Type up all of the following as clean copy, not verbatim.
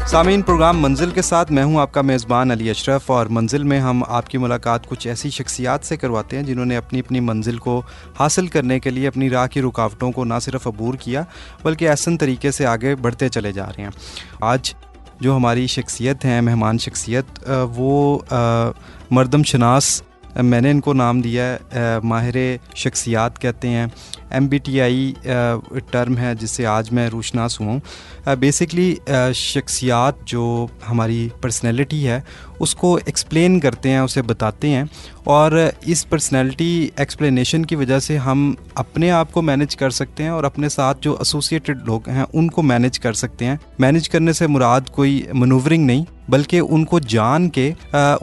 सामीन, प्रोग्राम मंजिल के साथ मैं हूं आपका मेज़बान अली अशरफ और मंजिल में हम आपकी मुलाकात कुछ ऐसी शख्सियात से करवाते हैं जिन्होंने अपनी अपनी मंजिल को हासिल करने के लिए अपनी राह की रुकावटों को ना सिर्फ अबूर किया बल्कि ऐसा तरीके से आगे बढ़ते चले जा रहे हैं। आज जो हमारी शख्सियत हैं, मेहमान शख्सियत, वो मर्दम शनास, मैंने इनको नाम दिया है माहिर शख्सियात कहते हैं। MBTI टर्म है जिससे आज मैं रूशनास हुआ हूँ। बेसिकली शख्सियात जो हमारी पर्सनैलिटी है उसको एक्सप्लेन करते हैं, उसे बताते हैं, और इस पर्सनैलिटी एक्सप्लेनेशन की वजह से हम अपने आप को मैनेज कर सकते हैं और अपने साथ जो एसोसिएटेड लोग हैं उनको मैनेज कर सकते हैं। मैनेज करने से मुराद कोई मनूवरिंग नहीं बल्कि उनको जान के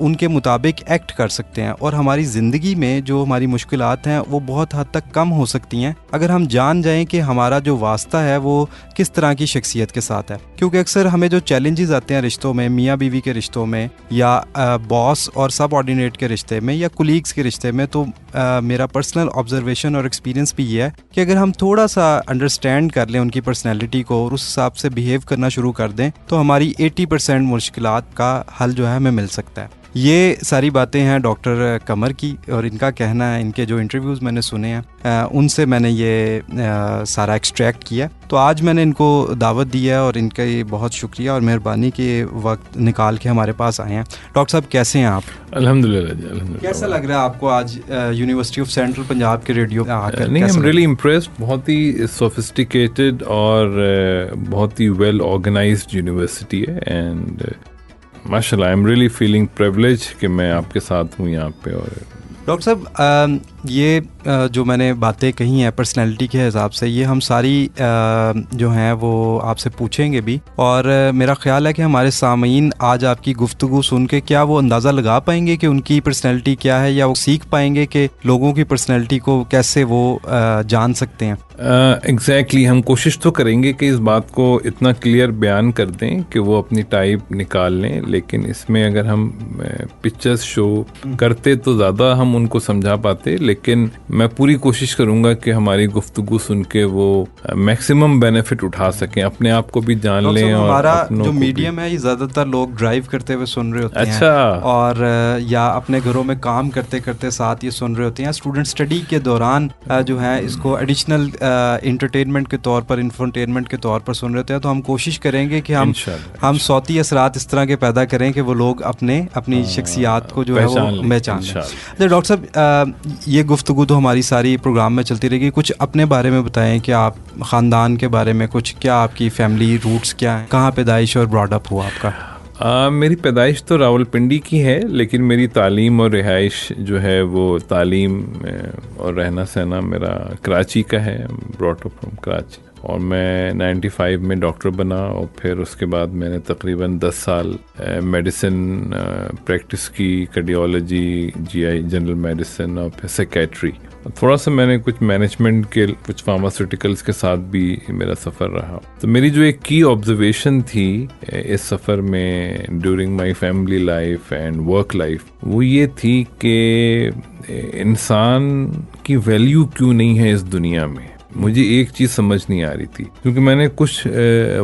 उनके मुताबिक एक्ट कर सकते हैं, और हमारी ज़िंदगी में जो हमारी मुश्किलात हैं वो बहुत हद तक कम हो सकती हैं अगर हम जान जाएं कि हमारा जो वास्ता है वो किस तरह की शख्सियत के साथ है। क्योंकि अक्सर हमें जो चैलेंजेस आते हैं रिश्तों में, मियाँ बीवी के रिश्तों में या बॉस और सब ऑर्डिनेट के रिश्ते में या कुलीग्स के रिश्ते में, तो मेरा पर्सनल ऑब्जर्वेशन और एक्सपीरियंस भी ये है कि अगर हम थोड़ा सा अंडरस्टैंड कर लें उनकी पर्सनैलिटी को और उस हिसाब से बिहेव करना शुरू कर दें तो हमारी 80% मुश्किलात का हल जो है हमें मिल सकता है। ये सारी बातें हैं डॉक्टर कमर की, और इनका कहना है, इनके जो इंटरव्यूज़ मैंने सुने हैं उनसे मैंने ये सारा एक्सट्रैक्ट किया। तो आज मैंने इनको दावत दी है और इनका ये बहुत शुक्रिया और मेहरबानी कि वक्त निकाल के हमारे पास आए हैं। डॉक्टर साहब, कैसे हैं आप? अल्हम्दुलिल्लाह जी, अल्हम्दुलिल्लाह। कैसा लग रहा है आपको आज यूनिवर्सिटी ऑफ सेंट्रल पंजाब के रेडियो आकर? नहीं, आई एम रियली इम्प्रेस्ड। बहुत ही सोफिस्टिकेटेड और बहुत ही वेल ऑर्गेनाइज्ड यूनिवर्सिटी है, एंड माशाल्लाह I am really feeling privilege कि मैं आपके साथ हूँ यहाँ पे। और डॉक्टर साहब, ये जो मैंने बातें कही हैं पर्सनैलिटी के हिसाब से, ये हम सारी जो हैं वो आपसे पूछेंगे भी, और मेरा ख्याल है कि हमारे सामीन आज आपकी गुफ्तगू सुन के क्या वो अंदाज़ा लगा पाएंगे कि उनकी पर्सनैलिटी क्या है, या वो सीख पाएंगे कि लोगों की पर्सनैलिटी को कैसे वो जान सकते हैं। एग्जैक्टली हम कोशिश तो करेंगे कि इस बात को इतना क्लियर बयान कर दें कि वो अपनी टाइप निकाल लें, लेकिन इसमें अगर हम पिक्चर्स शो करते तो ज़्यादा हम उनको समझा पाते, लेकिन मैं पूरी कोशिश करूंगा कि हमारी गुफ्तगू सुन के वो मैक्सिमम बेनिफिट उठा सकें, अपने आप को भी जान लें। और हमारा जो मीडियम है ये ज़्यादातर लोग ड्राइव करते हुए सुन रहे होते अच्छा हैं, और या अपने घरों में काम करते करते साथ ये सुन रहे होते हैं। स्टूडेंट स्टडी के दौरान जो है इसको एडिशनल इंटरटेनमेंट के तौर पर, इंफोटेनमेंट के तौर पर सुन रहे होते हैं। तो हम कोशिश करेंगे कि हम सौती असरात इस तरह के पैदा करें कि वो लोग अपनी शख्सियात को जो है वो पहचान लें। डॉक्टर साहब, ये गुफ्तगू तो हमारी सारी प्रोग्राम में चलती रहेगी। कुछ अपने बारे में बताएं कि आप ख़ानदान के बारे में कुछ, क्या आपकी फैमिली रूट्स क्या हैं, कहाँ पैदाइश और ब्रॉडअप हुआ आपका? मेरी पैदाइश तो रावलपिंडी की है, लेकिन मेरी तालीम और रिहाइश जो है वो तालीम और रहना सहना मेरा कराची का है, ब्रॉट अप फ्रॉम कराची। और मैं 95 में डॉक्टर बना, और फिर उसके बाद मैंने तकरीबन 10 साल मेडिसिन प्रैक्टिस की, कार्डियोलॉजी, GI जनरल मेडिसिन, और फिर सेक्रेटरी। थोड़ा सा मैंने कुछ मैनेजमेंट के, कुछ फार्मास्यूटिकल्स के साथ भी मेरा सफ़र रहा। तो मेरी जो एक की ऑब्जर्वेशन थी इस सफ़र में during my family life and work life, वो ये थी कि इंसान की वैल्यू क्यों नहीं है इस दुनिया में। मुझे एक चीज़ समझ नहीं आ रही थी, क्योंकि मैंने कुछ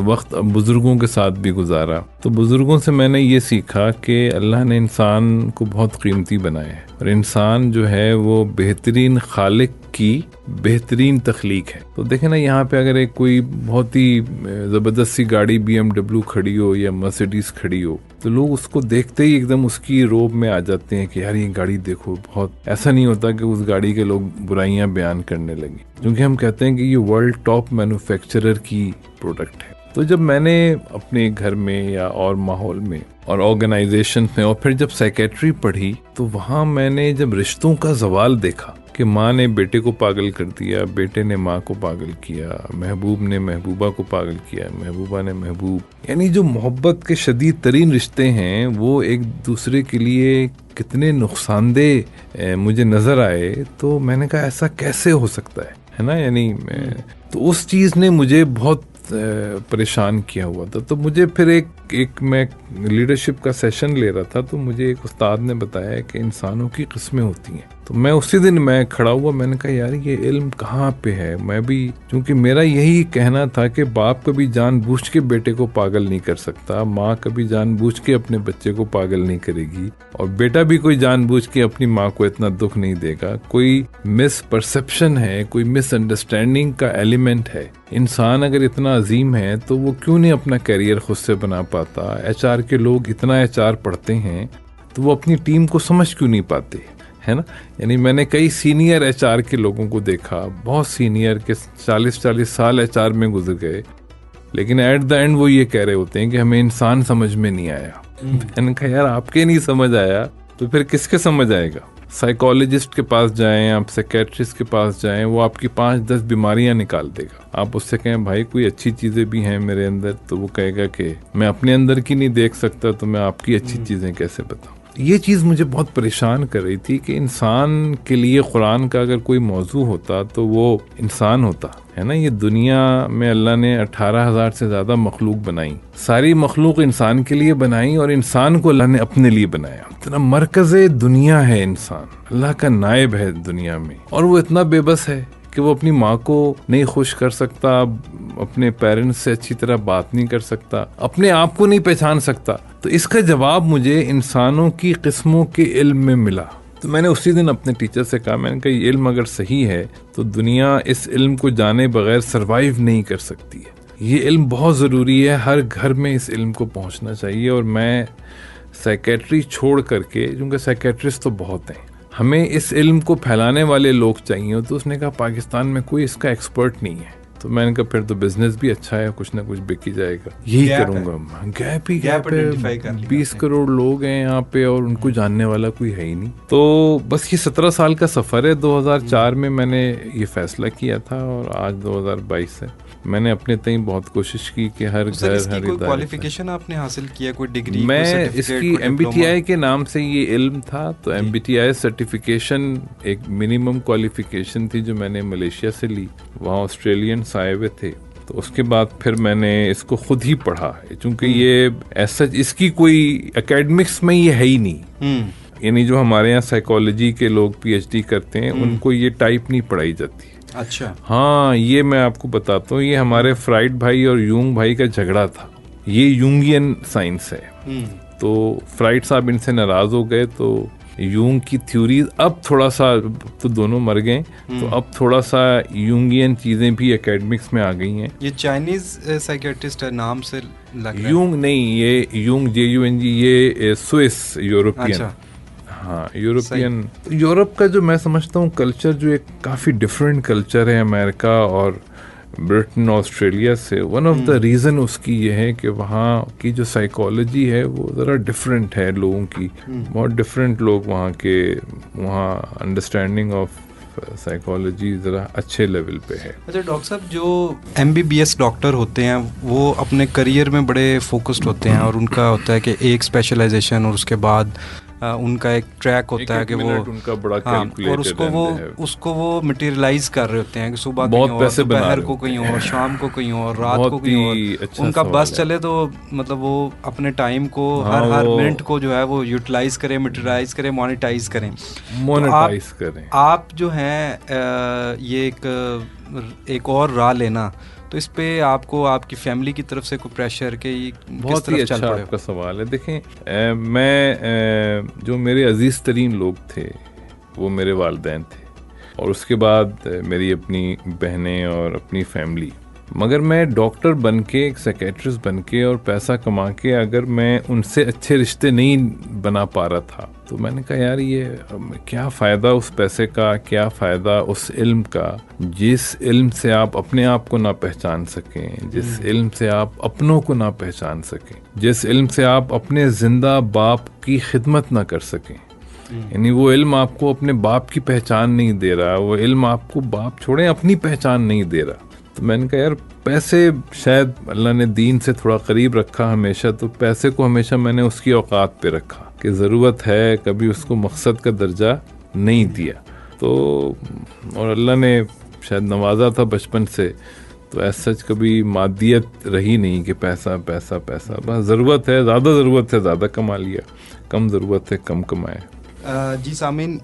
वक्त बुज़ुर्गों के साथ भी गुजारा। तो बुज़ुर्गों से मैंने ये सीखा कि अल्लाह ने इंसान को बहुत कीमती बनाया है, और इंसान जो है वो बेहतरीन खालिक की बेहतरीन तख्लीक है। तो देखें ना, यहाँ पे अगर एक कोई बहुत ही ज़बरदस्त सी गाड़ी BMW खड़ी हो या मर्सिडीज़ खड़ी हो, तो लोग उसको देखते ही एकदम उसकी रोब में आ जाते हैं कि यार ये गाड़ी देखो। बहुत ऐसा नहीं होता कि उस गाड़ी के लोग बुराइयां बयान करने लगे, क्योंकि हम कहते हैं कि ये वर्ल्ड टॉप मैन्युफैक्चरर की प्रोडक्ट है। तो जब मैंने अपने घर में या और माहौल में और ऑर्गेनाइजेशन में, और फिर जब सेक्रेटरी पढ़ी, तो वहाँ मैंने जब रिश्तों का ज़वाल देखा कि माँ ने बेटे को पागल कर दिया, बेटे ने माँ को पागल किया, महबूब ने महबूबा को पागल किया, महबूबा ने महबूब, यानी जो मोहब्बत के शदीद तरीन रिश्ते हैं वो एक दूसरे के लिए कितने नुकसानदेह मुझे नज़र आए। तो मैंने कहा ऐसा कैसे हो सकता है ना, यानी तो उस चीज़ ने मुझे बहुत परेशान किया हुआ था। तो मुझे फिर एक मैं लीडरशिप का सेशन ले रहा था, तो मुझे एक उस्ताद ने बताया कि इंसानों की किस्में होती हैं। तो मैं उसी दिन मैं खड़ा हुआ, मैंने कहा यार ये इल्म कहाँ पे है। मैं भी, क्योंकि मेरा यही कहना था कि बाप कभी जानबूझ के बेटे को पागल नहीं कर सकता, माँ कभी जानबूझ के अपने बच्चे को पागल नहीं करेगी, और बेटा भी कोई जानबूझ के अपनी माँ को इतना दुख नहीं देगा। कोई मिस परसेप्शन है, कोई मिसअंडरस्टैंडिंग का एलिमेंट है। इंसान अगर इतना अजीम है तो वो क्यों नहीं अपना करियर खुद से बना पाता। HR के लोग इतना HR पढ़ते हैं तो वो अपनी टीम को समझ क्यों नहीं पाते, है ना। यानी मैंने कई सीनियर HR के लोगों को देखा, बहुत सीनियर के 40-40 साल HR में गुजर गए, लेकिन एट द एंड वो ये कह रहे होते हैं कि हमें इंसान समझ में नहीं आया। मैंने कहा यार आपके नहीं समझ आया तो फिर किसके समझ आएगा। साइकोलॉजिस्ट के पास जाएं, आप साइकेट्रिस्ट के पास जाएं, वो आपकी 5-10 बीमारियां निकाल देगा। आप उससे कहें भाई कोई अच्छी चीजें भी हैं मेरे अंदर, तो वो कहेगा कि मैं अपने अंदर की नहीं देख सकता तो मैं आपकी अच्छी चीजें कैसे बताऊं। ये चीज़ मुझे बहुत परेशान कर रही थी कि इंसान के लिए कुरान का अगर कोई मौजू होता तो वो इंसान होता, है ना। ये दुनिया में अल्लाह ने 18,000 से ज़्यादा मखलूक बनाई, सारी मखलूक इंसान के लिए बनाई और इंसान को अल्लाह ने अपने लिए बनाया। इतना मरकज़े दुनिया है इंसान, अल्लाह का नायब है दुनिया में, और वो इतना बेबस है कि वो अपनी माँ को नहीं खुश कर सकता, अपने पेरेंट्स से अच्छी तरह बात नहीं कर सकता, अपने आप को नहीं पहचान सकता। तो इसका जवाब मुझे इंसानों की किस्मों के इल्म में मिला। तो मैंने उसी दिन अपने टीचर से कहा, मैंने कहा ये इल्म अगर सही है तो दुनिया इस इल्म को जाने बगैर सरवाइव नहीं कर सकती है। ये इल्म बहुत ज़रूरी है, हर घर में इस इल्म को पहुँचना चाहिए। और मैं साइकेट्री छोड़ करके, क्योंकि साइकेट्रिस्ट तो बहुत हैं, हमें इस इल्म को फैलाने वाले लोग चाहिए। तो उसने कहा पाकिस्तान में कोई इसका एक्सपर्ट नहीं है। तो मैंने कहा फिर तो बिजनेस भी अच्छा है, कुछ ना कुछ बिक ही जाएगा, यही करूंगा। गैप है, 20 करोड़ लोग हैं यहाँ पे और उनको जानने वाला कोई है ही नहीं। तो बस ये 17 साल का सफर है। 2004 में मैंने ये फैसला किया था और आज 2022 है। मैंने अपने तई बहुत कोशिश की कि हर घर, हर कोई क्वालिफिकेशन आपने हासिल किया, कोई डिग्री? मैं इसकी MBTI के नाम से ये इल्म था, तो MBTI सर्टिफिकेशन एक मिनिमम क्वालिफिकेशन थी जो मैंने मलेशिया से ली, वहाँ ऑस्ट्रेलियन आए हुए थे। तो उसके बाद फिर मैंने इसको खुद ही पढ़ा, क्योंकि ये ऐसा इसकी कोई एकेडमिक्स में ये है ही नहीं। यानी जो हमारे यहाँ साइकोलॉजी के लोग PhD करते हैं उनको ये टाइप नहीं पढ़ाई जाती। अच्छा। हाँ, ये मैं आपको बताता हूँ, ये हमारे फ्राइड भाई और यूंग भाई का झगड़ा था। ये यूंगियन साइंस है। तो फ्राइड साहब इनसे नाराज हो गए, तो यूंग की थ्योरी अब थोड़ा सा, तो दोनों मर गए, तो अब थोड़ा सा यूंगियन चीजें भी एकेडमिक्स में आ गई हैं। ये चाइनीज साइकियाट्रिस्ट नाम से लग रहा है। यूंग नहीं, ये यूंग JUNG, ये स्विस यूरोपियन। अच्छा। हाँ, यूरोपियन। यूरोप का जो मैं समझता हूँ कल्चर, जो एक काफ़ी डिफरेंट कल्चर है अमेरिका और ब्रिटेन ऑस्ट्रेलिया से। वन ऑफ द रीज़न उसकी ये है कि वहाँ की जो साइकोलॉजी है वो ज़रा डिफरेंट है लोगों की। बहुत डिफरेंट लोग वहाँ के, वहाँ अंडरस्टैंडिंग ऑफ साइकोलॉजी ज़रा अच्छे लेवल पे है। अच्छा डॉक्टर साहब, जो MBBS डॉक्टर होते हैं वो अपने करियर में बड़े फोकस्ड होते हैं और उनका होता है कि एक स्पेशलाइजेशन और उसके बाद उनका एक ट्रैक होता है कि वो उनका बड़ा और उसको वो मटेरियलाइज कर रहे होते हैं कि सुबह बहुत कहीं पैसे और, दोपहर को कहीं और, शाम को कहीं और, रात को कहीं और। अच्छा उनका बस चले तो मतलब वो अपने टाइम को, हर मिनट को जो है वो यूटिलाइज करें, मटेरियलाइज करें, मोनेटाइज करें। आप जो हैं ये एक और राह लेना, तो इस पे आपको आपकी फैमिली की तरफ से कोई प्रेशर के बहुत ही अच्छा आपका सवाल है। देखें, मैं जो मेरे अजीज तरीन लोग थे वो मेरे वालिदैन थे, और उसके बाद मेरी अपनी बहनें और अपनी फैमिली। मगर मैं डॉक्टर बन के, एक साइकेट्रिस्ट बन के और पैसा कमा के अगर मैं उनसे अच्छे रिश्ते नहीं बना पा रहा था, तो मैंने कहा यार ये क्या फ़ायदा उस पैसे का, क्या फ़ायदा उस इल्म का जिस इल्म से आप अपने आप को ना पहचान सकें, जिस इल्म से आप अपनों को ना पहचान सकें, जिस इल्म से आप अपने जिंदा बाप की खिदमत ना कर सकें। यानी वो इल्म आपको अपने बाप की पहचान नहीं दे रहा, वो इल्म आपको बाप छोड़े अपनी पहचान नहीं दे रहा। तो मैंने कहा यार पैसे, शायद अल्लाह ने दीन से थोड़ा करीब रखा हमेशा, तो पैसे को हमेशा मैंने उसकी औकात पे रखा कि ज़रूरत है, कभी उसको मकसद का दर्जा नहीं दिया। तो और अल्लाह ने शायद नवाजा था बचपन से, तो ऐसा सच कभी मादियत रही नहीं कि पैसा पैसा पैसा। बस ज़रूरत है, ज़्यादा ज़रूरत है ज़्यादा कमा लिया, कम ज़रूरत है कम कमाया। जी सामीन,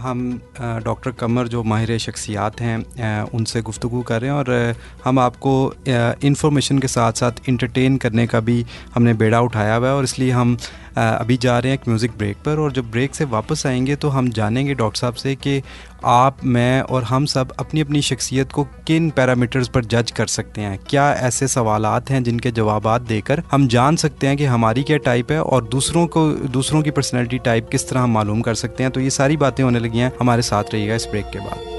हम डॉक्टर कमर जो माहिर शख्सियात हैं उनसे गुफ्तगू कर रहे हैं, और हम आपको इंफॉर्मेशन के साथ साथ इंटरटेन करने का भी हमने बेड़ा उठाया हुआ है, और इसलिए हम अभी जा रहे हैं एक म्यूज़िक ब्रेक पर। और जब ब्रेक से वापस आएंगे तो हम जानेंगे डॉक्टर साहब से कि आप, मैं और हम सब अपनी अपनी शख्सियत को किन पैरामीटर्स पर जज कर सकते हैं। क्या ऐसे सवालात हैं जिनके जवाबात देकर हम जान सकते हैं कि हमारी क्या टाइप है, और दूसरों की पर्सनैलिटी टाइप किस तरह हम मालूम कर सकते हैं। तो ये सारी बातें होने लगी हैं। हमारे साथ रहिएगा इस ब्रेक के बाद।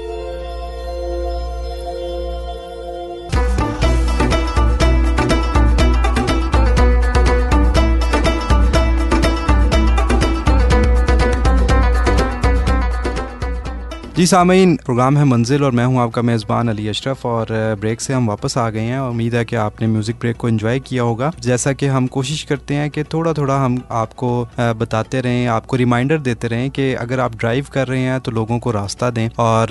जी सामीन, प्रोग्राम है मंजिल और मैं हूं आपका मेज़बान अली अशरफ, और ब्रेक से हम वापस आ गए हैं। उम्मीद है कि आपने म्यूज़िक ब्रेक को एंजॉय किया होगा। जैसा कि हम कोशिश करते हैं कि थोड़ा थोड़ा हम आपको बताते रहें, आपको रिमाइंडर देते रहें कि अगर आप ड्राइव कर रहे हैं तो लोगों को रास्ता दें, और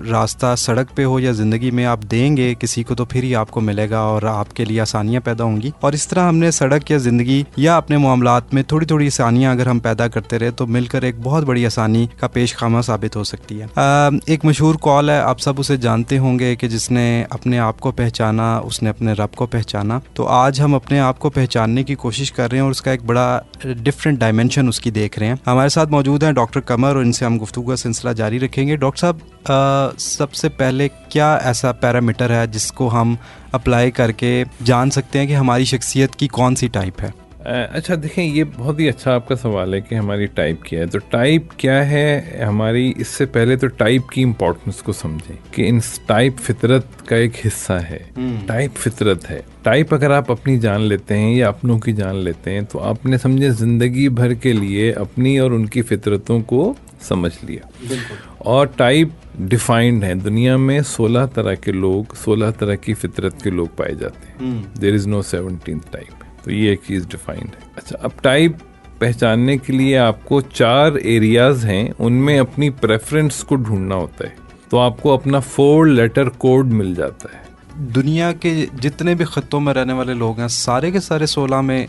रास्ता सड़क पे हो या ज़िंदगी में आप देंगे किसी को तो फिर ही आपको मिलेगा और आपके लिए आसानियाँ पैदा होंगी। और इस तरह हमने सड़क या ज़िंदगी या अपने मामलात में थोड़ी थोड़ी आसानियाँ अगर हम पैदा करते रहे तो मिलकर एक बहुत बड़ी आसानी का पेश खामा साबित हो सकती है। एक मशहूर कॉल है, आप सब उसे जानते होंगे कि जिसने अपने आप को पहचाना उसने अपने रब को पहचाना। तो आज हम अपने आप को पहचानने की कोशिश कर रहे हैं और उसका एक बड़ा डिफरेंट डायमेंशन उसकी देख रहे हैं। हमारे साथ मौजूद हैं डॉक्टर कमर, और इनसे हम गुफ्तगू का सिलसिला जारी रखेंगे। डॉक्टर साहब, सबसे पहले क्या ऐसा पैरामीटर है जिसको हम अप्लाई करके जान सकते हैं कि हमारी शख्सियत की कौन सी टाइप है? अच्छा, देखें, ये बहुत ही अच्छा आपका सवाल है कि हमारी टाइप क्या है। तो टाइप क्या है हमारी, इससे पहले तो टाइप की इम्पोर्टेंस को समझें कि इन टाइप फितरत का एक हिस्सा है। टाइप फितरत है। टाइप अगर आप अपनी जान लेते हैं या अपनों की जान लेते हैं तो आपने समझे ज़िंदगी भर के लिए अपनी और उनकी फितरतों को समझ लिया। और टाइप डिफाइंड है। दुनिया में 16 तरह के लोग, 16 तरह की फितरत के लोग पाए जाते हैं। There is no 17th type. तो ये एक चीज़ डिफाइंड है। अच्छा, अब टाइप पहचानने के लिए आपको 4 एरियाज हैं, उनमें अपनी प्रेफरेंस को ढूंढना होता है। तो आपको अपना 4 लेटर कोड मिल जाता है। दुनिया के जितने भी खत्तों में रहने वाले लोग हैं सारे के सारे 16 में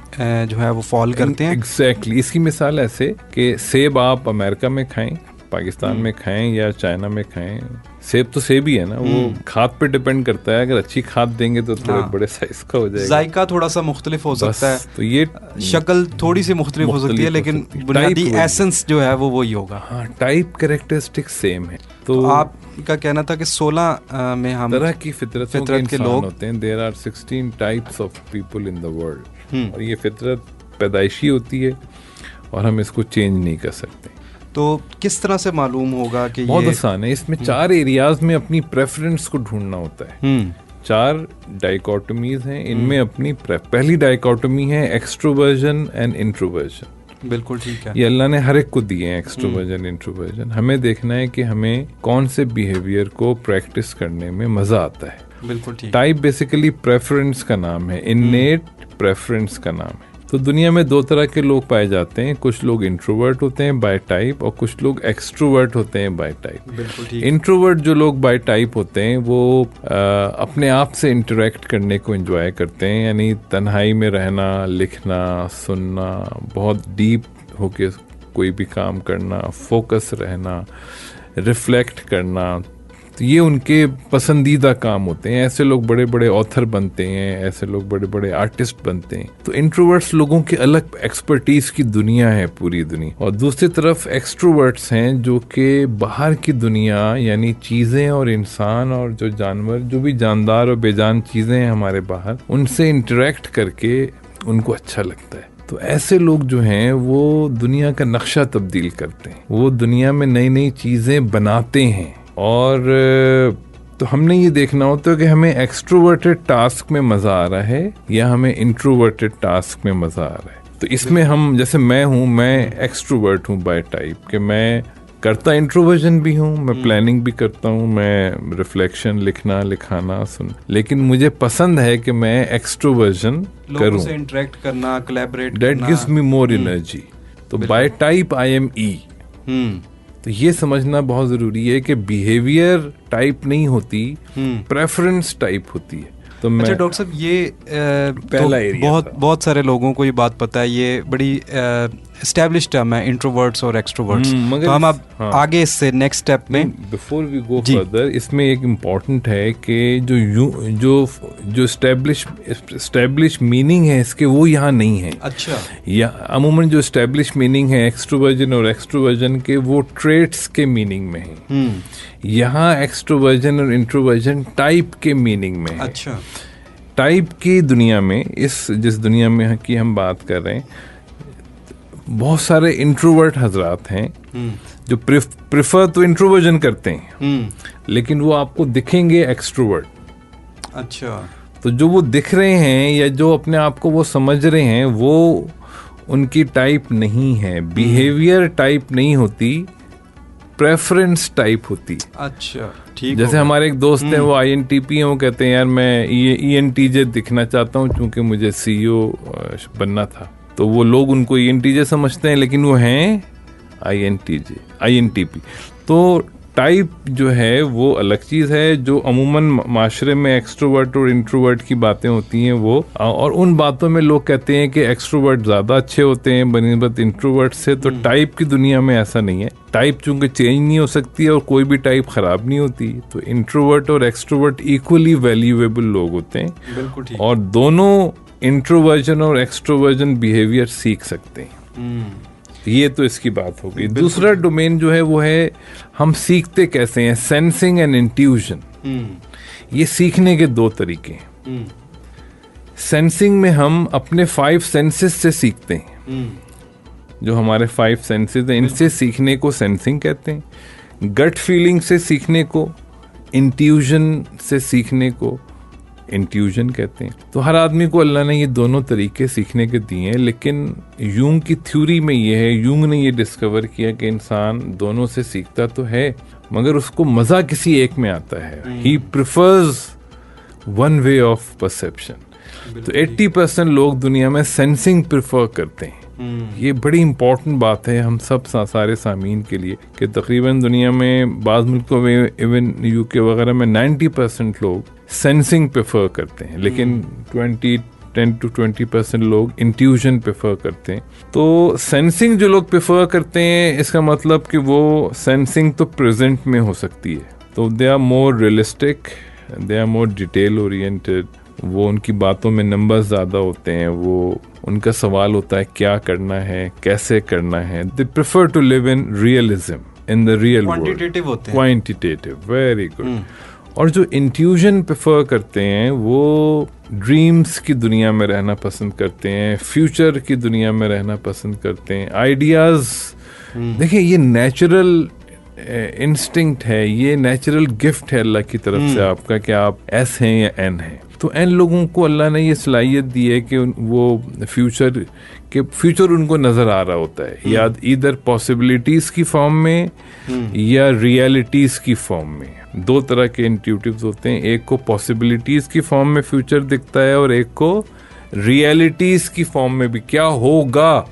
जो है वो फॉल करते हैं। एग्जैक्टली। इसकी मिसाल ऐसे कि सेब आप अमेरिका में खाएं, पाकिस्तान में खाएं या चाइना में खाएं, सेब तो सेब ही है ना। वो खाद पे डिपेंड करता है। अगर अच्छी खाद देंगे तो थोड़े बड़े साइज का हो जाएगा। जायका थोड़ा सा मुख्तलिफ हो सकता है, तो ये शक्ल थोड़ी सी मुख्तलिफ हो सकती है, लेकिन बुनियादी एसेंस जो है वो वही होगा। हाँ, टाइप कैरेक्टरिस्टिक सेम है। तो आपका कहना था कि 16 में हम तरह की फितरत के लोग होते हैं। There are 16 types of people in the world. और ये फितरत पैदाइशी होती है और हम इसको चेंज नहीं कर सकते। तो किस तरह से मालूम होगा कि बहुत आसान है। इसमें 4 एरियाज में अपनी प्रेफरेंस को ढूंढना होता है। 4 डाइकोटमीज हैं, इनमें अपनी पहली डाइकोटमी है एक्सट्रोवर्जन एंड इंट्रोवर्जन। बिल्कुल ठीक है। ये अल्लाह ने हर एक को दिए हैं, एक्सट्रोवर्जन इंट्रोवर्जन। हमें देखना है कि हमें कौन से बिहेवियर को प्रैक्टिस करने में मजा आता है। बिल्कुल ठीक। टाइप बेसिकली प्रेफरेंस का नाम है, इन्नेट प्रेफरेंस का नाम है। तो दुनिया में 2 तरह के लोग पाए जाते हैं। कुछ लोग इंट्रोवर्ट होते हैं बाय टाइप और कुछ लोग एक्सट्रोवर्ट होते हैं बाय टाइप। बिल्कुल ठीक। इंट्रोवर्ट जो लोग बाय टाइप होते हैं वो अपने आप से इंटरेक्ट करने को एंजॉय करते हैं, यानी तन्हाई में रहना, लिखना, सुनना, बहुत डीप होके कोई भी काम करना, फोकस रहना, रिफ्लेक्ट करना। तो ये उनके पसंदीदा काम होते हैं। ऐसे लोग बड़े बड़े ऑथर बनते हैं, ऐसे लोग बड़े बड़े आर्टिस्ट बनते हैं। तो इंट्रोवर्ट्स लोगों की अलग एक्सपर्टीज की दुनिया है पूरी दुनिया। और दूसरी तरफ एक्सट्रोवर्ट्स हैं जो कि बाहर की दुनिया, यानी चीज़ें और इंसान और जो जानवर, जो भी जानदार और बेजान चीज़ें हैं हमारे बाहर, उनसे इंटरेक्ट करके उनको अच्छा लगता है। तो ऐसे लोग जो हैं वो दुनिया का नक्शा तब्दील करते हैं, वो दुनिया में नई नई चीज़ें बनाते हैं। और तो हमने ये देखना होता है कि हमें एक्सट्रोवर्टेड टास्क में मज़ा आ रहा है या हमें इंट्रोवर्टेड टास्क में मज़ा आ रहा है। तो इसमें हम, जैसे मैं एक्सट्रोवर्ट हूँ बाय टाइप, कि मैं करता इंट्रोवर्जन भी हूँ, मैं प्लानिंग भी करता हूँ, मैं रिफ्लेक्शन, लिखना, लिखाना, सुन, लेकिन मुझे पसंद है कि मैं एक्सट्रोवर्जन करूँ, लोगों से इंटरेक्ट करना, कोलैबोरेट करना। That gives me more energy. तो by type I am E. तो ये समझना बहुत जरूरी है कि बिहेवियर टाइप नहीं होती, प्रेफरेंस टाइप होती है। तो अच्छा डॉक्टर साहब, ये पहला एरिया बहुत सारे लोगों को ये बात पता है। ये बड़ी एस्टैब्लिश टर्म है इंट्रोवर्ट्स और एक्सट्रोवर्ट्स, मगर तो हम अब आगे इससे नेक्स्ट स्टेप में बिफोर वी गो फर्दर इसमें एक इम्पॉर्टेंट है कि जो एस्टैब्लिश मीनिंग है इसके वो यहाँ नहीं है। अच्छा। या अमूमन जो एस्टैब्लिश मीनिंग है एक्सट्रोवर्जन और एक्सट्रोवर्जन के वो ट्रेट्स के मीनिंग में है। यहाँ एक्सट्रोवर्जन और इंट्रोवर्जन टाइप के मीनिंग में है। अच्छा। टाइप की दुनिया में जिस दुनिया में की हम बात कर रहे हैं, बहुत सारे इंट्रोवर्ट हजरात हैं जो प्रिफर तो इंट्रोवर्जन करते हैं, लेकिन वो आपको दिखेंगे एक्सट्रोवर्ट। अच्छा। तो जो वो दिख रहे हैं या जो अपने आप को वो समझ रहे हैं वो उनकी टाइप नहीं है, बिहेवियर टाइप नहीं होती, प्रेफरेंस टाइप होती। अच्छा, ठीक। जैसे हमारे एक दोस्त हैं, वो INTP हैं, वो कहते हैं यार मैं ENTJ दिखना चाहता हूँ क्योंकि मुझे CEO बनना था। तो वो लोग उनको ENTJ समझते हैं, लेकिन वो हैं INTP। तो टाइप जो है वो अलग चीज़ है। जो अमूमन माशरे में एक्सट्रोवर्ट और इंट्रोवर्ट की बातें होती हैं वो, और उन बातों में लोग कहते हैं कि एक्सट्रोवर्ट ज़्यादा अच्छे होते हैं बनिस्बत इंट्रोवर्ट से। तो टाइप की दुनिया में ऐसा नहीं है। टाइप चूंकि चेंज नहीं हो सकती है और कोई भी टाइप ख़राब नहीं होती, तो इंट्रोवर्ट और एक्सट्रोवर्ट इक्वली वैल्यूएबल लोग होते हैं। बिल्कुल ठीक। और दोनों इंट्रोवर्जन और एक्सट्रोवर्जन बिहेवियर सीख सकते हैं। ये तो इसकी बात हो गई। दूसरा डोमेन जो है वो है हम सीखते कैसे हैं, सेंसिंग एंड इंट्यूजन। ये सीखने के दो तरीके हैं। सेंसिंग में हम अपने 5 सेंसेस से सीखते हैं। जो हमारे 5 सेंसेस हैं इनसे सीखने को सेंसिंग कहते हैं। गट फीलिंग से सीखने को, इंट्यूजन से सीखने को इंट्यूजन कहते हैं। तो हर आदमी को अल्लाह ने ये दोनों तरीके सीखने के दिए हैं, लेकिन यूंग की थ्योरी में ये है, यूंग ने ये डिस्कवर किया कि इंसान दोनों से सीखता तो है मगर उसको मजा किसी एक में आता है। He prefers one way of perception. तो 80% लोग दुनिया में सेंसिंग प्रिफर करते हैं। ये बड़ी इंपॉर्टेंट बात है हम सब सारे सामीन के लिए कि तकरीबन दुनिया में बाज़ मुल्कों में, इवन UK वगैरह में 90% लोग सेंसिंग प्रेफर करते हैं, लेकिन 10 to 20% लोग इंट्यूजन प्रेफर करते हैं। तो सेंसिंग जो लोग प्रेफर करते हैं इसका मतलब कि वो सेंसिंग तो प्रेजेंट में हो सकती है। तो they are more realistic, they are more detail oriented. वो उनकी बातों में नंबर्स ज़्यादा होते हैं। वो उनका सवाल होता है क्या करना है, कैसे करना है। They prefer to live in realism, in the real world. Quantitative होते हैं। Quantitative, very good. और जो इंट्यूजन प्रेफर करते हैं वो ड्रीम्स की दुनिया में रहना पसंद करते हैं, फ्यूचर की दुनिया में रहना पसंद करते हैं, आइडियाज़। देखिए ये नेचुरल इंस्टिंक्ट है, ये नेचुरल गिफ्ट है अल्लाह की तरफ से आपका कि आप S हैं या N हैं। तो N लोगों को अल्लाह ने ये सलाहियत दी है कि वो फ्यूचर उनको नज़र आ रहा होता है, या इधर पॉसिबिलिटीज़ की फॉर्म में या रियलिटीज़ की फॉर्म में। 2 तरह के इंट्यूटिव्स होते हैं, एक को पॉसिबिलिटीज़ की फॉर्म में फ्यूचर दिखता है और एक को रियलिटीज़ की फॉर्म में भी क्या होगा।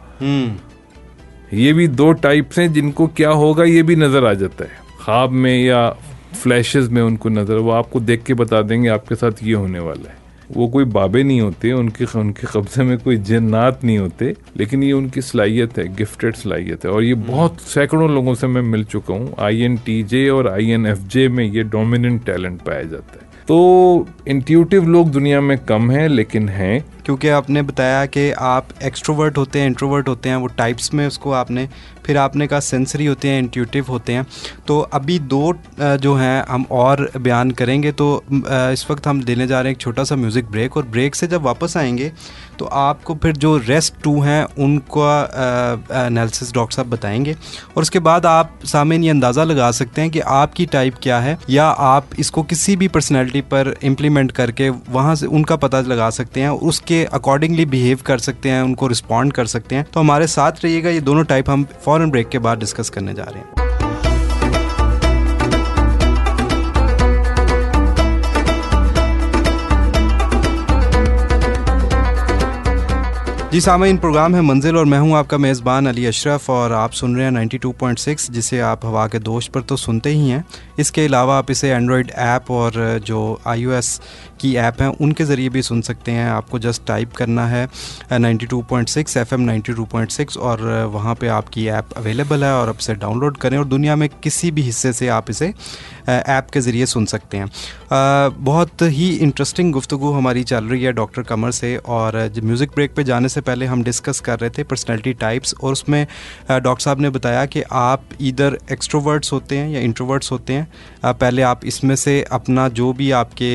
ये भी 2 टाइप्स हैं जिनको क्या होगा ये भी नज़र आ जाता है ख्वाब में या फ्लैशेस में। उनको नज़र, वो आपको देख के बता देंगे आपके साथ ये होने वाला है। वो कोई बाबे नहीं होते, उनके कब्जे में कोई जिन्नात नहीं होते, लेकिन ये उनकी सलाहियत है, गिफ्टेड सलाहियत है। और ये बहुत सैकड़ों लोगों से मैं मिल चुका हूँ। INTJ और INFJ में ये डोमिनेंट टैलेंट पाया जाता है। तो इंट्यूटिव लोग दुनिया में कम हैं, लेकिन हैं। क्योंकि आपने बताया कि आप एक्सट्रोवर्ट होते हैं, इंट्रोवर्ट होते हैं, वो टाइप्स में उसको आपने, फिर आपने कहा सेंसरी होते हैं, इंट्यूटिव होते हैं। तो अभी 2 जो हैं हम और बयान करेंगे। तो इस वक्त हम देने जा रहे हैं एक छोटा सा म्यूज़िक ब्रेक, और ब्रेक से जब वापस आएंगे तो आपको फिर जो रेस्ट 2 हैं उनका एनालिसिस डॉक्टर साहब बताएंगे। और उसके बाद आप सामने ये अंदाज़ा लगा सकते हैं कि आपकी टाइप क्या है, या आप इसको किसी भी पर्सनैलिटी पर इम्प्लीमेंट करके वहाँ से उनका पता लगा सकते हैं, उसके अकॉर्डिंगली बिहेव कर सकते हैं, उनको रिस्पॉन्ड कर सकते हैं। तो हमारे साथ रहिएगा। ये दोनों टाइप हम फौरन ब्रेक के बाद डिस्कस करने जा रहे हैं। जी सामीन, प्रोग्राम है मंजिल और मैं हूं आपका मेज़बान अली अशरफ, और आप सुन रहे हैं 92.6, जिसे आप हवा के दोष पर तो सुनते ही हैं। इसके अलावा आप इसे एंड्रॉयड ऐप और जो iOS की ऐप हैं उनके ज़रिए भी सुन सकते हैं। आपको जस्ट टाइप करना है 92.6 FM 92.6 और वहाँ पे आपकी ऐप अवेलेबल है और आप इसे डाउनलोड करें और दुनिया में किसी भी हिस्से से आप इसे ऐप के ज़रिए सुन सकते हैं। बहुत ही इंटरेस्टिंग गुफ्तगू हमारी चल रही है डॉक्टर कमर से, और म्यूज़िक ब्रेक पे जाने से पहले हम डिस्कस कर रहे थे पर्सनैलिटी टाइप्स, और उसमें डॉक्टर साहब ने बताया कि आप इधर एक्सट्रोवर्ट्स होते हैं या इंट्रोवर्ट्स होते हैं। पहले आप इसमें से अपना जो भी आपके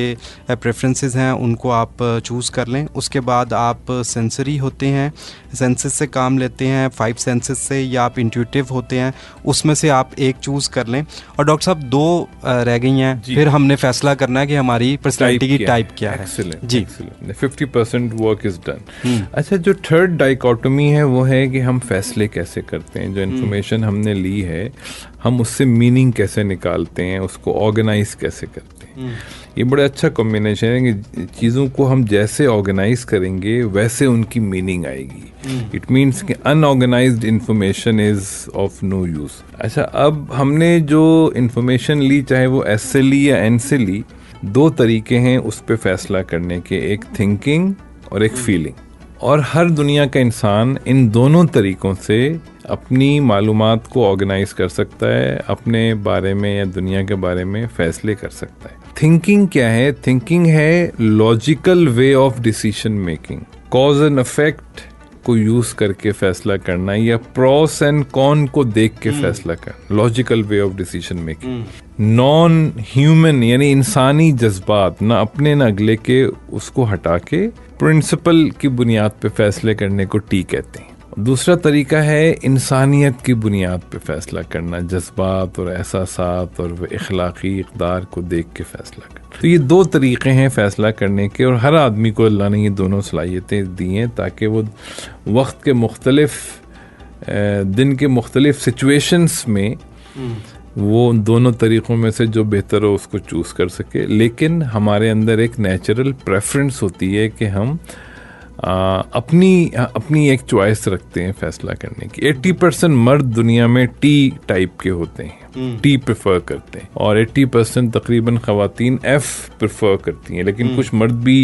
प्रेफरेंसेस हैं उनको आप चूज़ कर लें, उसके बाद आप सेंसरी होते हैं, सेंसेस से काम लेते हैं, 5 सेंसेस से, या आप इंट्यूटिव होते हैं, उसमें से आप एक चूज़ कर लें। और डॉक्टर साहब 2 रह गई हैं, फिर हमने फैसला करना है कि हमारी पर्सनैलिटी की टाइप क्या है। जी, 50% वर्क इज डन। अच्छा, जो थर्ड डाइकोटोमी है वो है कि हम फैसले कैसे करते हैं, जो इन्फॉर्मेशन हमने ली है हम उससे मीनिंग कैसे निकालते हैं, उसको ऑर्गेनाइज कैसे करते हैं। ये बड़ा अच्छा कॉम्बिनेशन है कि चीज़ों को हम जैसे ऑर्गेनाइज करेंगे वैसे उनकी मीनिंग आएगी। इट मीन्स कि unorganised information is of no use. अच्छा, अब हमने जो इंफॉर्मेशन ली, चाहे वो एस से ली या एन से ली, 2 तरीके हैं उस पर फैसला करने के, एक थिंकिंग और एक फीलिंग। और हर दुनिया का इंसान इन दोनों तरीक़ों से अपनी मालूमात को ऑर्गेनाइज कर सकता है, अपने बारे में या दुनिया के बारे में फ़ैसले कर सकता है। थिंकिंग क्या है? थिंकिंग है logical way of decision making, cause and effect को यूज़ करके फैसला करना या प्रॉस एंड कॉन को देख के फैसला करना, logical way of decision making. Non human यानी इंसानी जज्बात, ना अपने ना अगले के, उसको हटा के प्रिंसिपल की बुनियाद पे फैसले करने को टी कहते हैं। दूसरा तरीका है इंसानियत की बुनियाद पे फैसला करना, जज्बात और एहसासात और इखलाकी इक़दार को देख के फैसला करना। तो ये 2 तरीक़े हैं फैसला करने के, और हर आदमी को अल्लाह ने ये दोनों सलाहियतें दी हैं ताकि वो वक्त के मुख्तलिफ दिन के मुख्तलिफ सिचुएशंस में वो दोनों तरीक़ों में से जो बेहतर हो उसको चूज़ कर सके। लेकिन हमारे अंदर एक नेचुरल प्रेफरेंस होती है कि हम अपनी एक चॉइस रखते हैं फैसला करने की। 80% मर्द दुनिया में टी टाइप के होते हैं, टी प्रेफर करते हैं, और 80% तकरीबन ख़वातीन एफ प्रेफर करती हैं। लेकिन कुछ मर्द भी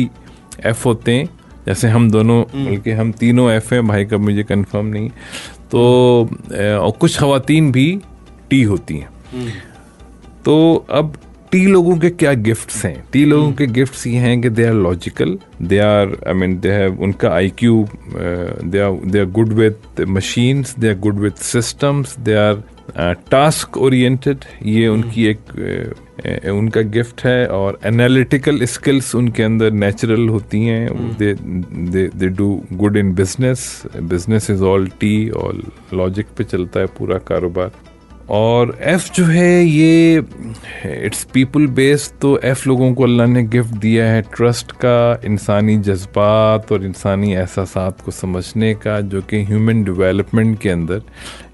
एफ होते हैं, जैसे हम दोनों, बल्कि हम तीनों एफ हैं, भाई का मुझे कंफर्म नहीं। तो और कुछ ख़वातीन भी टी होती हैं। तो अब टी लोगों के क्या गिफ्ट्स हैं? टी लोगों के गिफ्ट्स ये हैं कि they are logical, they are they have, उनका IQ, they are good with machines, they are good with systems, they are task oriented, ये उनकी एक उनका गिफ्ट है। और एनालिटिकल स्किल्स उनके अंदर नेचुरल होती हैं। They do good in business is all T, और लॉजिक पे चलता है पूरा कारोबार। और एफ जो है ये इट्स पीपल बेस्ड। तो एफ लोगों को अल्लाह ने गिफ्ट दिया है ट्रस्ट का, इंसानी जज्बात और इंसानी एहसासात को समझने का, जो कि ह्यूमन डेवलपमेंट के अंदर,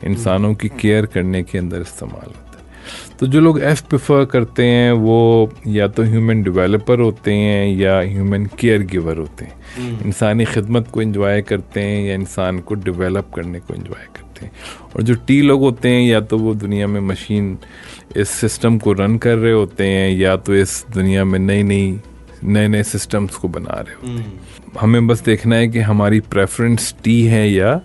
इंसानों की केयर करने के अंदर इस्तेमाल होता है। तो जो लोग एफ प्रेफर करते हैं वो या तो ह्यूमन डेवलपर होते हैं या ह्यूमन केयर गिवर होते हैं, इंसानी खिदमत को एंजॉय करते हैं या इंसान को डेवलप करने को एंजॉय करते हैं। और जो टी लोग होते हैं या तो वो दुनिया में मशीन इस सिस्टम को रन कर रहे होते हैं या तो इस दुनिया में नए सिस्टम्स को बना रहे होते हैं। हमें बस देखना है कि हमारी प्रेफरेंस टी है या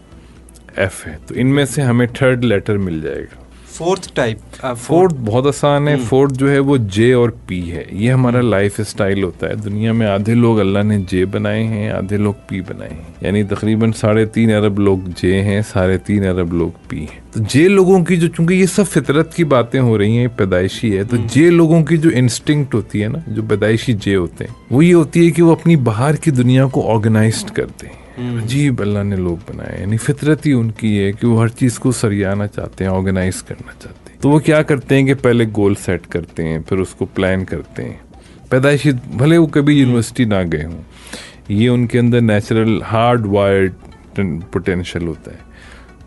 एफ है। तो इनमें से हमें थर्ड लेटर मिल जाएगा। फोर्थ टाइप, फोर्थ बहुत आसान है। फोर्थ जो है वो जे और पी है। ये हमारा लाइफ स्टाइल होता है। दुनिया में आधे लोग अल्लाह ने जे बनाए हैं, आधे लोग पी बनाए हैं, यानी तकरीबन 3.5 अरब लोग जे हैं, 3.5 अरब लोग पी हैं। तो जे लोगों की जो, चूंकि ये सब फितरत की बातें हो रही हैं, पैदाइशी है, तो जे लोगों की जो इंस्टिंक्ट होती है ना, जो पैदाइशी जे होते हैं, वो ये होती है कि वो अपनी बाहर की दुनिया को ऑर्गेनाइज्ड करते हैं। अजीब अल्लाह ने लोग बनाए, यानी फितरत ही उनकी है कि वो हर चीज़ को सरियाना चाहते हैं, ऑर्गेनाइज करना चाहते हैं। तो वो क्या करते हैं कि पहले गोल सेट करते हैं, फिर उसको प्लान करते हैं। पैदाइशी भले वो कभी यूनिवर्सिटी ना गए हों, ये उनके अंदर नेचुरल हार्ड वायर्ड पोटेंशियल होता है,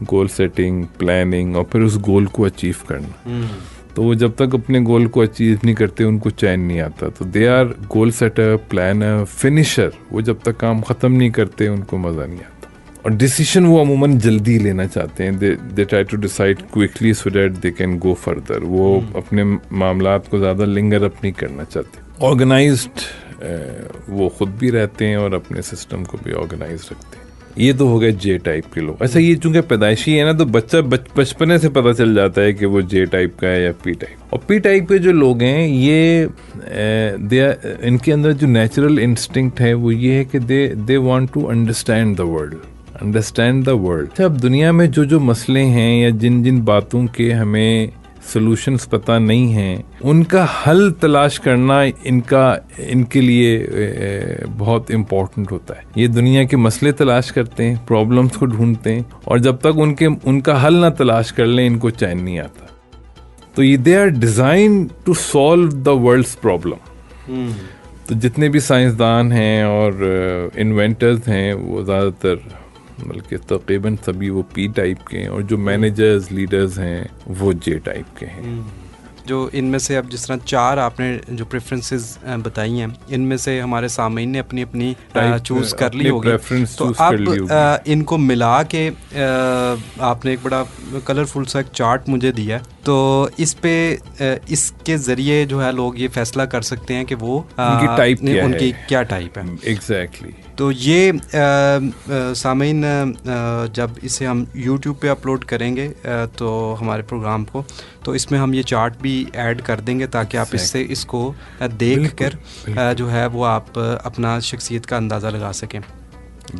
गोल सेटिंग, प्लानिंग और फिर उस गोल को अचीव करना। तो वो जब तक अपने गोल को अचीव नहीं करते उनको चैन नहीं आता। तो they are goal setter, planner, finisher. वो जब तक काम ख़त्म नहीं करते उनको मज़ा नहीं आता। और डिसीजन वो अमूमन जल्दी लेना चाहते हैं। They try to decide quickly so that they can go further. वो अपने मामलात को ज़्यादा लिंगर अप नहीं करना चाहते। ऑर्गेनाइज्ड वो खुद भी रहते हैं और अपने सिस्टम को भी ऑर्गेनाइज रखते हैं। ये तो हो गए जे टाइप के लोग। अच्छा, ये चूंकि पैदाइशी है ना, तो बच्चा बचपने से पता चल जाता है कि वो जे टाइप का है या पी टाइप। और पी टाइप के जो लोग हैं ये इनके अंदर जो नेचुरल इंस्टिंक्ट है वो ये है कि they want to understand the world. अब दुनिया में जो मसले हैं या जिन जिन बातों के हमें सॉल्यूशंस पता नहीं हैं, उनका हल तलाश करना इनके लिए बहुत इम्पोर्टेंट होता है। ये दुनिया के मसले तलाश करते हैं, प्रॉब्लम्स को ढूंढते हैं, और जब तक उनका हल ना तलाश कर लें इनको चैन नहीं आता। तो ये they are design to solve the world's problem. तो जितने भी साइंसदान हैं और इन्वेंटर्स हैं वो ज़्यादातर, बल्कि तकरीबन सभी वो पी टाइप के हैं, और जो मैनेजर्स लीडर्स हैं वो जे टाइप के हैं। जो इनमें से अब जिस तरह 4 आपने जो प्रेफरेंसेस बताई हैं, इनमें से हमारे सामईन ने अपनी अपनी चूज़ कर ली होगी, तो अब इनको मिला के आपने एक बड़ा कलरफुल सा एक चार्ट मुझे दिया है, तो इस पे इसके ज़रिए जो है लोग ये फैसला कर सकते हैं कि वो उनकी क्या टाइप है। एग्जैक्टली। तो ये सामीन जब इसे हम YouTube पे अपलोड करेंगे तो हमारे प्रोग्राम को, तो इसमें हम ये चार्ट भी ऐड कर देंगे ताकि आप इससे इसको देख कर जो है वो आप अपना शख्सियत का अंदाज़ा लगा सकें।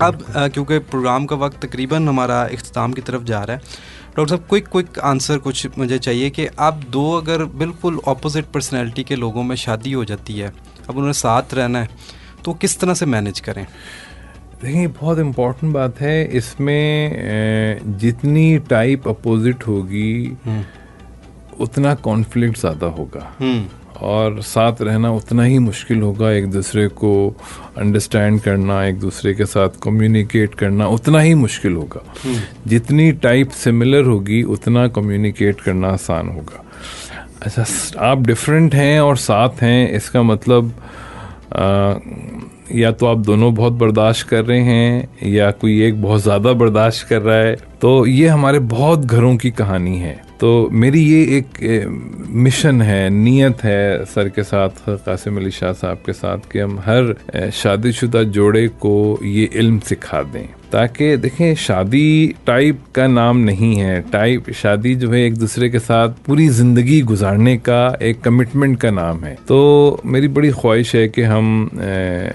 अब क्योंकि प्रोग्राम का वक्त तकरीबन हमारा इख्तिताम की तरफ जा रहा है, डॉक्टर साहब क्विक आंसर कुछ मुझे चाहिए कि अब 2 अगर बिल्कुल ऑपोजिट पर्सनैलिटी के लोगों में शादी हो जाती है, अब उन्हें साथ रहना है, तो किस तरह से मैनेज करें? देखिए, बहुत इम्पोर्टेंट बात है इसमें, जितनी टाइप अपोजिट होगी उतना कॉन्फ्लिक्ट ज़्यादा होगा और साथ रहना उतना ही मुश्किल होगा। एक दूसरे को अंडरस्टैंड करना, एक दूसरे के साथ कम्युनिकेट करना उतना ही मुश्किल होगा। जितनी टाइप सिमिलर होगी उतना कम्युनिकेट करना आसान होगा। अच्छा, आप डिफरेंट हैं और साथ हैं, इसका मतलब या तो आप दोनों बहुत बर्दाश्त कर रहे हैं या कोई एक बहुत ज़्यादा बर्दाश्त कर रहा है। तो ये हमारे बहुत घरों की कहानी है। तो मेरी ये एक मिशन है, नीयत है सर के साथ, कासिम अली शाह साहब के साथ, कि हम हर शादीशुदा जोड़े को ये इल्म सिखा दें, ताकि देखें शादी टाइप का नाम नहीं है। टाइप शादी जो है एक दूसरे के साथ पूरी ज़िंदगी गुजारने का एक कमिटमेंट का नाम है। तो मेरी बड़ी ख्वाहिश है कि हम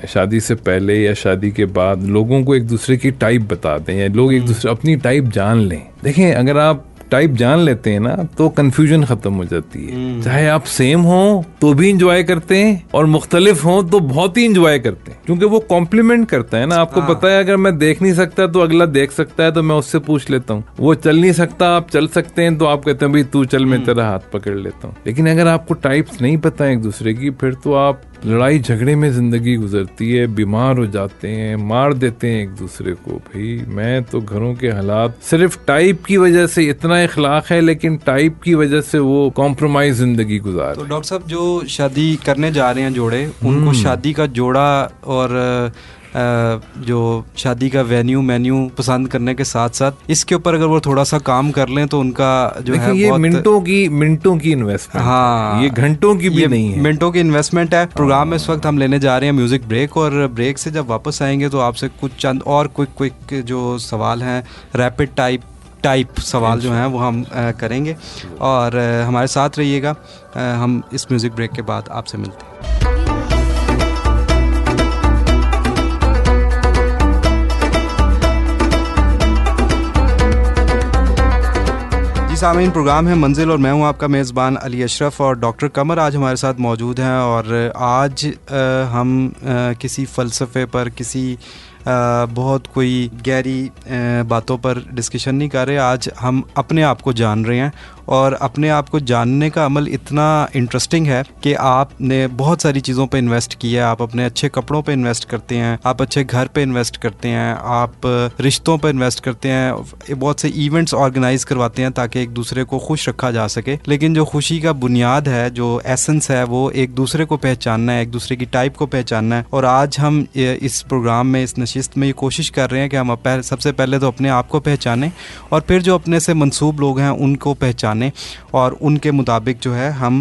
शादी से पहले या शादी के बाद लोगों को एक दूसरे की टाइप बता दें, या लोग एक दूसरे अपनी टाइप जान लें। देखें, अगर आप टाइप जान लेते हैं ना तो कंफ्यूजन खत्म हो जाती है। चाहे आप सेम हो तो भी इंजॉय करते हैं और मुख्तलिफ हो तो बहुत ही इंजॉय करते हैं, क्योंकि वो कॉम्प्लीमेंट करता है ना। आपको पता है, अगर मैं देख नहीं सकता तो अगला देख सकता है, तो मैं उससे पूछ लेता हूँ। वो चल नहीं सकता, आप चल सकते हैं, तो आप कहते हैं भाई तू चल, मैं तेरा हाथ पकड़ लेता हूँ। लेकिन अगर आपको टाइप्स नहीं पता है एक दूसरे की, फिर तो आप लड़ाई झगड़े में जिंदगी गुजरती है, बीमार हो जाते हैं, मार देते हैं एक दूसरे को। भाई मैं तो घरों के हालात सिर्फ टाइप की वजह से, इतना इखलाक है लेकिन टाइप की वजह से वो कॉम्प्रोमाइज जिंदगी गुजार। तो डॉक्टर साहब, जो शादी करने जा रहे हैं जोड़े, उनको शादी का जोड़ा और जो शादी का मेन्यू पसंद करने के साथ साथ इसके ऊपर अगर वो थोड़ा सा काम कर लें तो उनका जो है ये मिनटों की इन्वेस्टमेंट। हाँ, ये घंटों की भी नहीं है, मिनटों की इन्वेस्टमेंट है। प्रोग्राम में इस वक्त हम लेने जा रहे हैं म्यूजिक ब्रेक, और ब्रेक से जब वापस आएंगे तो आपसे कुछ चंद और क्विक जो सवाल हैं, रैपिड टाइप सवाल जो हैं वो हम करेंगे। और हमारे साथ रहिएगा, हम इस म्यूजिक ब्रेक के बाद आपसे मिलते हैं। सामीन, प्रोग्राम है मंजिल और मैं हूं आपका मेज़बान अली अशरफ, और डॉक्टर कमर आज हमारे साथ मौजूद हैं। और आज हम किसी फ़लसफ़े पर, किसी बहुत कोई गहरी बातों पर डिस्कशन नहीं कर रहे। आज हम अपने आप को जान रहे हैं, और अपने आप को जानने का अमल इतना इंटरेस्टिंग है कि आपने बहुत सारी चीज़ों पे इन्वेस्ट किया है। आप अपने अच्छे कपड़ों पे इन्वेस्ट करते हैं, आप अच्छे घर पे इन्वेस्ट करते हैं, आप रिश्तों पे इन्वेस्ट करते हैं, बहुत से इवेंट्स ऑर्गेनाइज करवाते हैं ताकि एक दूसरे को खुश रखा जा सके। लेकिन जो खुशी का बुनियाद है, जो एसेंस है, वो एक दूसरे को पहचानना है, एक दूसरे की टाइप को पहचानना है। और आज हम इस प्रोग्राम में, इस नशिस्त में ये कोशिश कर रहे हैं कि हम सबसे पहले तो अपने आप को पहचानें, और फिर जो अपने से मंसूब लोग हैं उनको पहचानें, और उनके मुताबिक जो है हम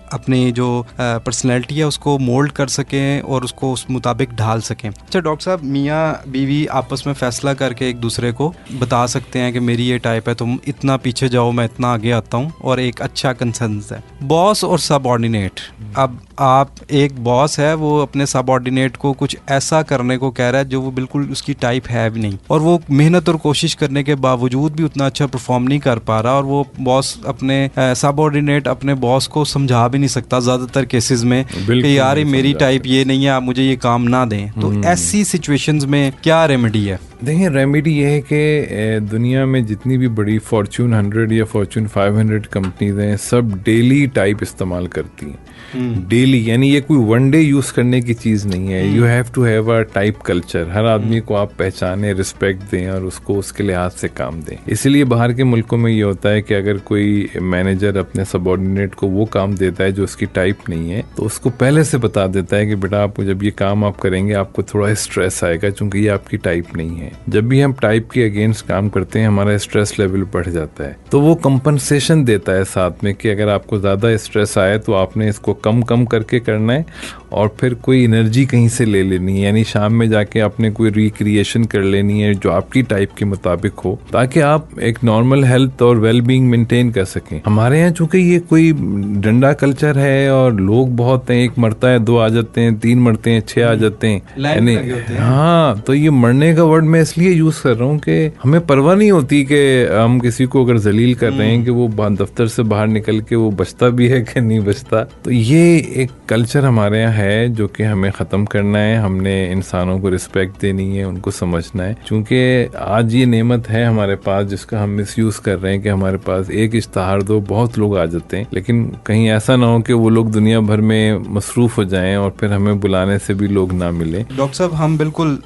अपनी जो पर्सनैलिटी है उसको मोल्ड कर सकें और उसको उस मुताबिक ढाल सकें। अच्छा डॉक्टर साहब, मियाँ बीवी आपस में फ़ैसला करके एक दूसरे को बता सकते हैं कि मेरी ये टाइप है, तुम इतना पीछे जाओ, मैं इतना आगे आता हूँ, और एक अच्छा कंसेंसस है। बॉस और सबऑर्डिनेट, अब आप एक बॉस है, वो अपने सबऑर्डिनेट को कुछ ऐसा करने को कह रहा है जो वो बिल्कुल उसकी टाइप है भी नहीं, और वो मेहनत और कोशिश करने के बावजूद भी उतना अच्छा परफॉर्म नहीं कर पा रहा, और वो बॉस अपने सबऑर्डिनेट अपने बॉस को समझा भी नहीं सकता ज़्यादातर केसेस में कि यार मेरी टाइप ये नहीं है, आप मुझे ये काम ना दें। तो ऐसी सिचुएशंस में क्या रेमेडी है? देखिए, रेमेडी ये है कि दुनिया में जितनी भी बड़ी फॉर्च्यून 100 या फॉर्च्यून 500 कंपनीज हैं, सब डेली टाइप इस्तेमाल करती हैं। डेली, यानी ये कोई वन डे यूज़ करने की चीज़ नहीं है। You have to have a type culture. हर आदमी को आप पहचाने, रिस्पेक्ट दें और उसको उसके लिहाज से काम दें। इसलिए बाहर के मुल्कों में ये होता है कि अगर कोई मैनेजर अपने सबऑर्डिनेट को वो काम देता है जो उसकी टाइप नहीं है, तो उसको पहले से बता देता है कि बेटा, आप जब ये काम आप करेंगे आपको थोड़ा स्ट्रेस आएगा, क्योंकि ये आपकी टाइप नहीं है। जब भी हम टाइप के अगेंस्ट काम करते हैं, हमारा स्ट्रेस लेवल बढ़ जाता है, तो वो कंपनसेशन देता है साथ में कि अगर आपको ज़्यादा स्ट्रेस आए तो आपने इसको कम कम करके करना है, और फिर कोई एनर्जी कहीं से ले लेनी है, यानी शाम में जाके आपने कोई रिक्रिएशन कर लेनी है जो आपकी टाइप के मुताबिक हो, ताकि आप एक नॉर्मल हेल्थ और वेलबींग मेंटेन कर सकें। हमारे यहाँ चूंकि ये कोई डंडा कल्चर है और लोग बहुत हैं, एक मरता है 2 आ जाते हैं, 3 मरते हैं 6 आ जाते हैं, यानी हाँ, तो ये मरने का वर्ड मैं इसलिए यूज कर रहा हूँ कि हमें परवाह नहीं होती कि हम किसी को अगर जलील कर रहे हैं कि वो दफ्तर से बाहर निकल के वो बचता भी है कि नहीं बचता। तो ये एक कल्चर हमारे यहाँ है जो कि हमें ख़त्म करना है। हमने इंसानों को रिस्पेक्ट देनी है, उनको समझना है, क्योंकि आज ये नेमत है हमारे पास जिसका हम मिसयूज़ कर रहे हैं कि हमारे पास एक इश्तहार दो, बहुत लोग आ जाते हैं, लेकिन कहीं ऐसा ना हो कि वो लोग दुनिया भर में मसरूफ़ हो जाएं और फिर हमें बुलाने से भी लोग ना मिले। डॉक्टर साहब, हम बिल्कुल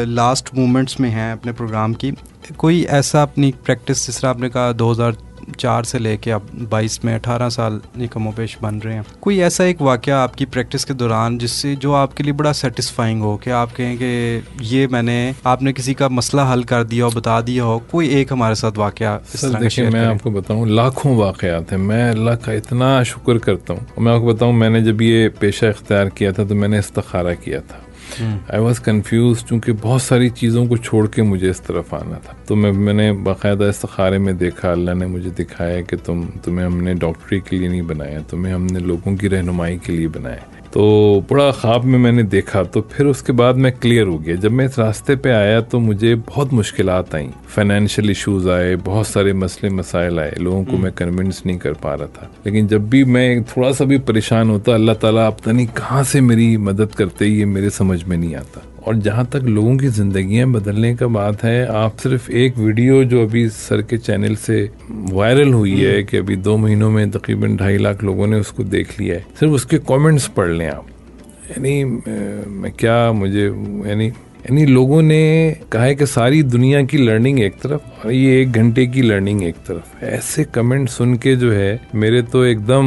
लास्ट मोमेंट्स में हैं अपने प्रोग्राम की। कोई ऐसा अपनी प्रैक्टिस, जिस तरह आपने कहा 2004 से लेके अब 22 में 18 साल ये कमोपेश बन रहे हैं, कोई ऐसा एक वाक़या आपकी प्रैक्टिस के दौरान जिससे जो आपके लिए बड़ा सेटिस्फाइंग हो कि आप कहें कि ये आपने किसी का मसला हल कर दिया हो, बता दिया हो? कोई एक हमारे साथ वाक़या इस तरह का शेयर करें। मैं आपको बताऊं, लाखों वाक़यात हैं। मैं अल्लाह का इतना शुक्र करता हूँ। मैं आपको बताऊं, मैंने जब ये पेशा इख्तियार किया था तो मैंने इस्तिखारा किया था। आई वॉज कन्फ्यूज, क्योंकि बहुत सारी चीज़ों को छोड़ के मुझे इस तरफ आना था। तो मैंने बाकायदा इस्तिखारे में देखा, अल्लाह ने मुझे दिखाया कि तुम्हें हमने डॉक्टरी के लिए नहीं बनाया, तुम्हें हमने लोगों की रहनुमाई के लिए बनाया। तो बड़ा ख्वाब में मैंने देखा, तो फिर उसके बाद मैं क्लियर हो गया। जब मैं इस रास्ते पे आया तो मुझे बहुत मुश्किलात आई, फाइनेंशियल इश्यूज आए, बहुत सारे मसले मसाइल आए, लोगों को मैं कन्विंस नहीं कर पा रहा था। लेकिन जब भी मैं थोड़ा सा भी परेशान होता, अल्लाह ताला पता नहीं कहाँ से मेरी मदद करते, ये मेरे समझ में नहीं आता। और जहाँ तक लोगों की ज़िंदगियाँ बदलने का बात है, आप सिर्फ एक वीडियो जो अभी सर के चैनल से वायरल हुई है कि अभी 2 महीनों में तकरीबन 2.5 लाख लोगों ने उसको देख लिया है, सिर्फ उसके कमेंट्स पढ़ लें आप। यानी मैं क्या, मुझे यानी लोगों ने कहा है कि सारी दुनिया की लर्निंग एक तरफ और ये 1 घंटे की लर्निंग एक तरफ। ऐसे कमेंट सुन के जो है मेरे तो एकदम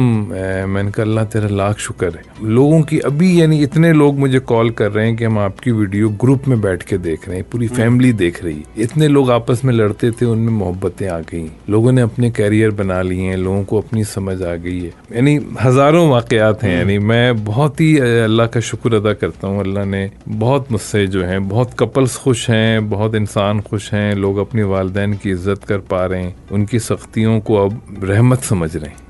मैंने कहा अल्लाह तेरा लाख शुक्र है। लोगों की अभी यानी इतने लोग मुझे कॉल कर रहे हैं कि हम आपकी वीडियो ग्रुप में बैठ के देख रहे हैं, पूरी फैमिली देख रही है। इतने लोग आपस में लड़ते थे, उनमें मोहब्बतें आ गई, लोगों ने अपने कैरियर बना लिए हैं, लोगों को अपनी समझ आ गई है। यानी हज़ारों वाक़यात हैं। यानी मैं बहुत ही अल्लाह का शुक्र अदा करता हूँ। अल्लाह ने बहुत मुझसे जो है, बहुत कपल्स खुश हैं, बहुत इंसान खुश हैं, लोग अपनी वालिदैन की इज्जत कर पा रहे हैं, उनकी सख्तियों को अब रहमत समझ रहे हैं,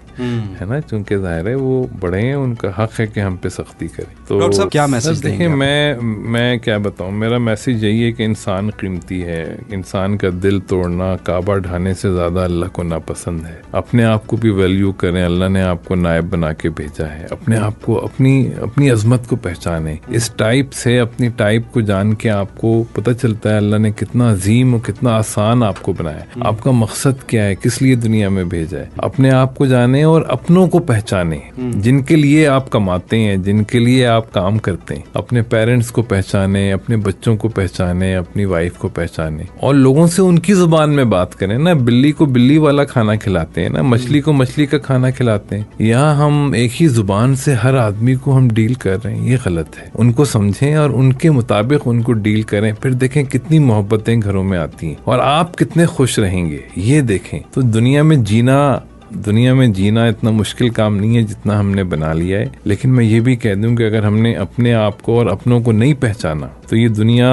है ना, क्योंकि जाहिर है वो बड़े हैं, उनका हक है कि हम पे सख्ती करें। तो डॉक्टर साहब क्या मैसेज देंगे? मैं क्या बताऊं, मेरा मैसेज यही है कि इंसान कीमती है। इंसान का दिल तोड़ना, काबा ढाने से ज़्यादा अल्लाह को नापसंद है। अपने आप को भी वैल्यू करें, अल्लाह ने आपको नायब बना के भेजा है। अपने आप को, अपनी अजमत को पहचानें। इस टाइप से, अपनी टाइप को जान के आपको पता चलता है अल्लाह ने कितना अजीम और कितना आसान आपको बनाया, आपका मकसद क्या है, किस लिए दुनिया में भेजा है। अपने आप को जाने और अपनों को पहचाने, जिनके लिए आप कमाते हैं, जिनके लिए आप काम करते हैं। अपने पेरेंट्स को पहचाने, अपने बच्चों को पहचाने, अपनी वाइफ को पहचाने और लोगों से उनकी जुबान में बात करें। ना बिल्ली को बिल्ली वाला खाना खिलाते हैं, ना मछली को मछली का खाना खिलाते हैं। यहाँ हम एक ही जुबान से हर आदमी को हम डील कर रहे हैं, ये गलत है। उनको समझें और उनके मुताबिक उनको डील करें, फिर देखें कितनी मोहब्बतें घरों में आती हैं और आप कितने खुश रहेंगे, ये देखें। तो दुनिया में जीना दुनिया में जीना इतना मुश्किल काम नहीं है जितना हमने बना लिया है। लेकिन मैं ये भी कह दूं कि अगर हमने अपने आप को और अपनों को नहीं पहचाना तो ये दुनिया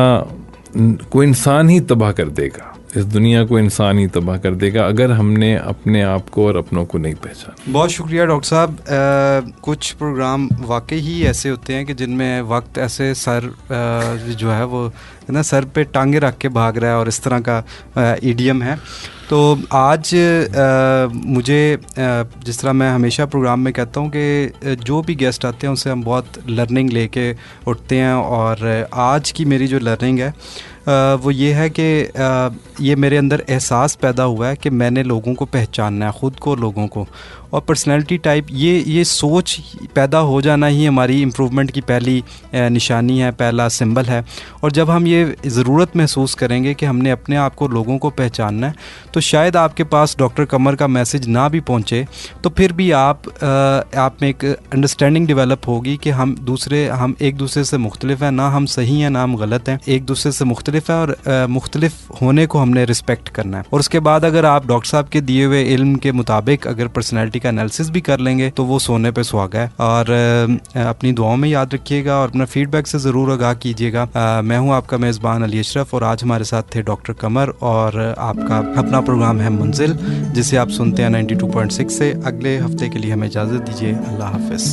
को इंसान ही तबाह कर देगा। इस दुनिया को इंसान ही तबाह कर देगा अगर हमने अपने आप को और अपनों को नहीं पहचाना। बहुत शुक्रिया डॉक्टर साहब। कुछ प्रोग्राम वाकई ही ऐसे होते हैं कि जिनमें वक्त ऐसे सर जो है वो ना सर पे टांगे रख के भाग रहा है और इस तरह का ईडियम है। तो आज मुझे जिस तरह मैं हमेशा प्रोग्राम में कहता हूँ कि जो भी गेस्ट आते हैं उनसे हम बहुत लर्निंग लेके उठते हैं, और आज की मेरी जो लर्निंग है वो ये है कि ये मेरे अंदर एहसास पैदा हुआ है कि मैंने लोगों को पहचानना है, ख़ुद को, लोगों को, और पर्सनैलिटी टाइप, ये सोच पैदा हो जाना ही हमारी इम्प्रूवमेंट की पहली निशानी है, पहला सिंबल है। और जब हम ये ज़रूरत महसूस करेंगे कि हमने अपने आप को, लोगों को पहचानना है, तो शायद आपके पास डॉक्टर कमर का मैसेज ना भी पहुँचे तो फिर भी आप में एक अंडरस्टैंडिंग डेवलप होगी कि हम एक दूसरे से मुख्तलिफ हैं, ना हम सही हैं ना हम गलत हैं, एक दूसरे से मुख्तलिफ है, और मुख्तलिफ होने को हमने रिस्पेक्ट करना है। और उसके बाद अगर आप डॉक्टर साहब के दिए हुए इल्म के मुताबिक अगर पर्सनैलिटी का एनालिसिस भी कर लेंगे तो वो सोने पे सुहागा है। और अपनी दुआओं में याद रखिएगा और अपना फीडबैक से ज़रूर आगाह कीजिएगा। मैं हूँ आपका मेज़बान अली अशरफ और आज हमारे साथ थे डॉक्टर कमर, और आपका अपना प्रोग्राम है मंजिल, जिसे आप सुनते हैं 92.6 से। अगले हफ्ते के लिए हमें इजाज़त दीजिए। अल्लाह हाफ़िज़।